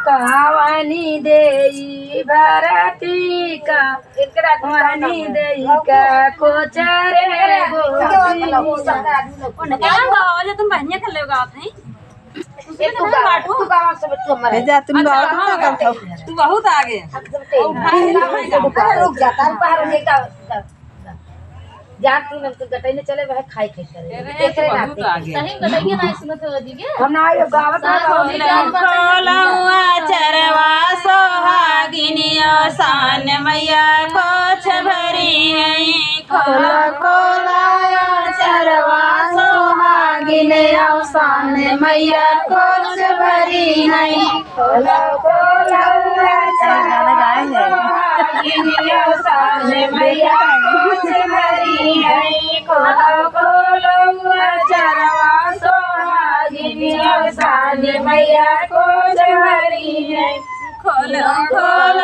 कहावनी देई भरती का कहावनी देई का कोचरे तुम बहनिया कर ले गाँव नहीं तू बहुत आगे जान तू नमक गटाई ने चले वह खाई खाई करे देख रहे ना सही गटाई ना इसमें तो दिगे हम ना ये गावत खोलवा चरवा सोहागिनिया सान मैया कोछ भरी है खोला खोला चरवा सोहागिनिया सान मैया कोछ भरी है खोला खोला चरवा सोहागिनिया सान मैया कोछ भरी खोलो खोलो चरवा सोहागिनिया सान मैया कोछ भरी है खोलो खोलो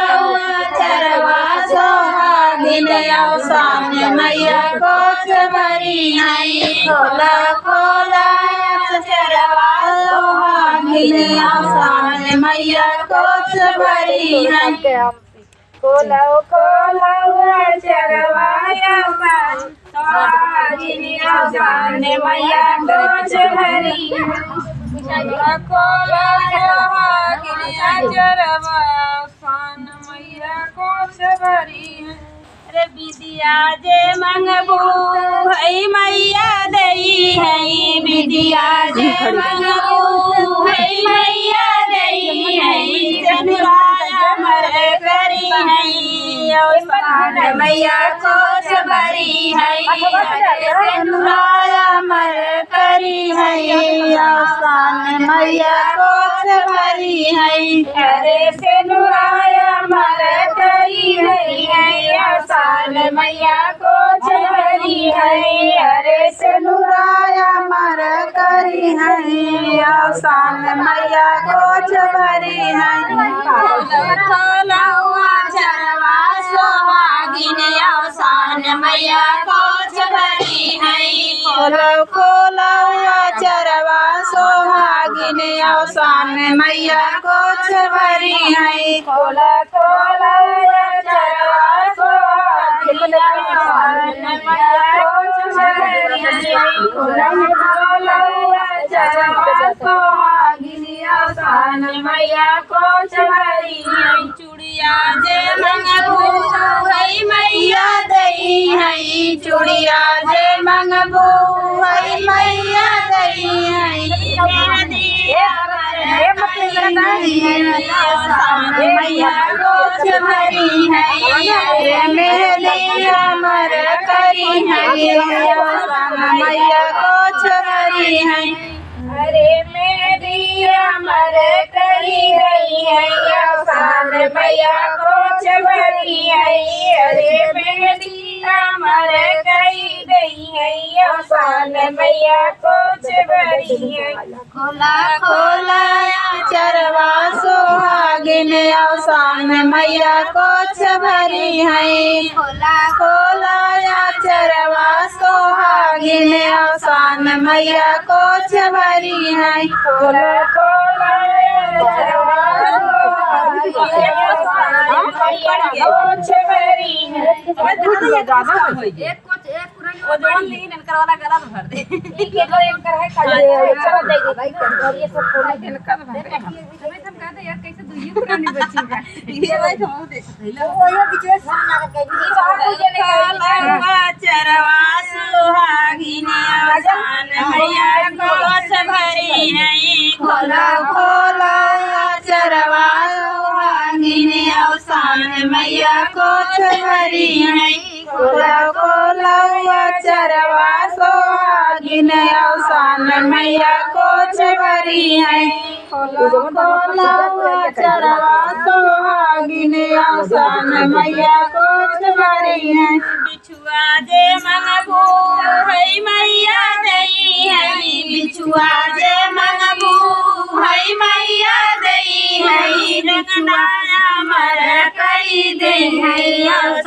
चरवा सोहागिनिया सान मैया कोछ भरी है खोलो खोलो चरवा सोहागिनिया सान मैया कोछ भरी है खोलो खोलो चरवाया सोहागिनिया सान मैया कोछ भरी खोलो सोहागिनिया चरवा सान मैया कोछ भरी रे विद्या जे मंगबू है मैया दई है विद्या जे मंगबू है मैया दई है चंद्राया मर करी है सान मैया कोछ भरी है चंद्राया मर करी है सान मैया कोछ भरी है अरे से नुराया मर करी है सान मैया कोछ भरी है अरे से नुराया मर करी है सान मैया कोछ भरी है चरवा सोहागिनिया सान मैया कोछ भरी है खोलो खोलो चरवा सोहागिनिया सान मैया कोछ भरी है खोलो खोलो चरवा सोहागिनिया सान मैया कोछ भरी है खोलो खोलो चरवा सोहागिनिया सान मैया कोछ भरी है चूड़िया जे मंगबू है मैया दई है चूड़िया जे मंगबू है मैया दई है सान मैया कोछ भरी है मेहदी अमर करी है सान मैया कोछ भरी है अरे मेहदी अमर करी गई है सान मैया कोछ भरी है अरे मेहदी अमर करी गई है सान मैया कोछ भरी है खोला खोला चरवा सोहागिनिया सान मैया कोछ भरी है खोला खोला चरवा सोहागिनिया सान मैया कोछ भरी है खोला खोला चरवा सोहागिनिया सान मैया कोछ भरी है एक वो जोन लीन इनका वाला गला भर दे ठीक है तो इनका है खा दे चलो दे दे भाई और ये सब पूरा इनका भर दे हमें हम कहते यार कैसे दुई पुरानी बच्ची का ये भाई हम देख वो ये बीच में सब ना के दी चाकू जने का चरवा सोहागिनिया सान मैया कोछ भरी है खोला खोला चरवा सोहागिनिया सान मैया कोछ भरी है खोला खोला चरवा सोहागिनिया सान मैया कोछ भरी है खोला खोला चरवा सोहागिनिया सान मैया कोछ भरी है बिछुआ जे मंगबू है मैया दई है बिछुआ जे मंगबू है मैया दई है रंगनाया मर कई दे है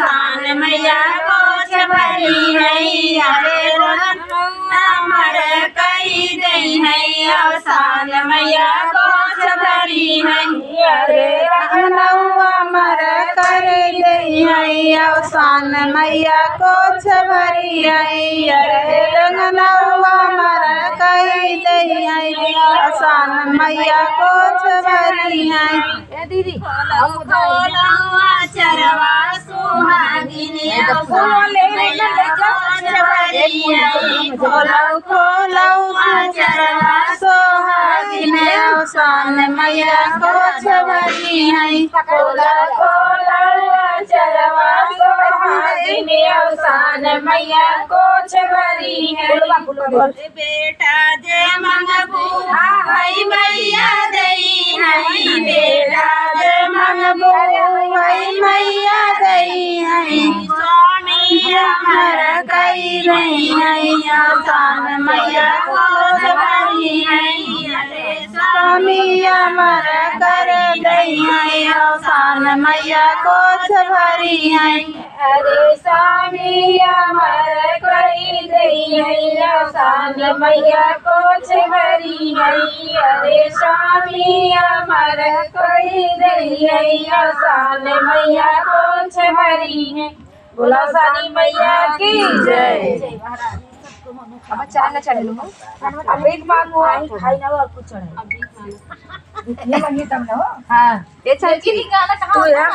मैया कोच भरी है अरे अमर कई दई है अवसान मैया कोच भरी है अरे रंगनौआ अमर कर दई है अवसान मैया कोच भरी है अरे रंगनौआ अमर कई दई है अवसान मैया कोच भरी है दीदी खोलौआ चरवा सुहागिनी खोलौआ चरवा सोहागिनी अवसान मैया कोच भरी है खोलौआ चरवा सोहागिनी अवसान मैया कोच भरी है बेटा जे मंगबू हई मैया दई है बेटा जे मंगबू हई मैया दई है स्वामी अमर कई रही है अवसान मैया कोच भरी है स्वामी अमर कर दई है अवसान मैया कोच भरी है अरे स्वामी अमर कई दई है अवसान मैया कोच भरी है अरे स्वामी अमर कई दई है अवसान मैया कोच भरी है बोला सानी मैया की जय। अब चढ़ाना चढ़े लो अब एक मांगो खाई ना और कुछ चढ़ाए ये मांगिए तब ना। हां ये चल की गाना कहां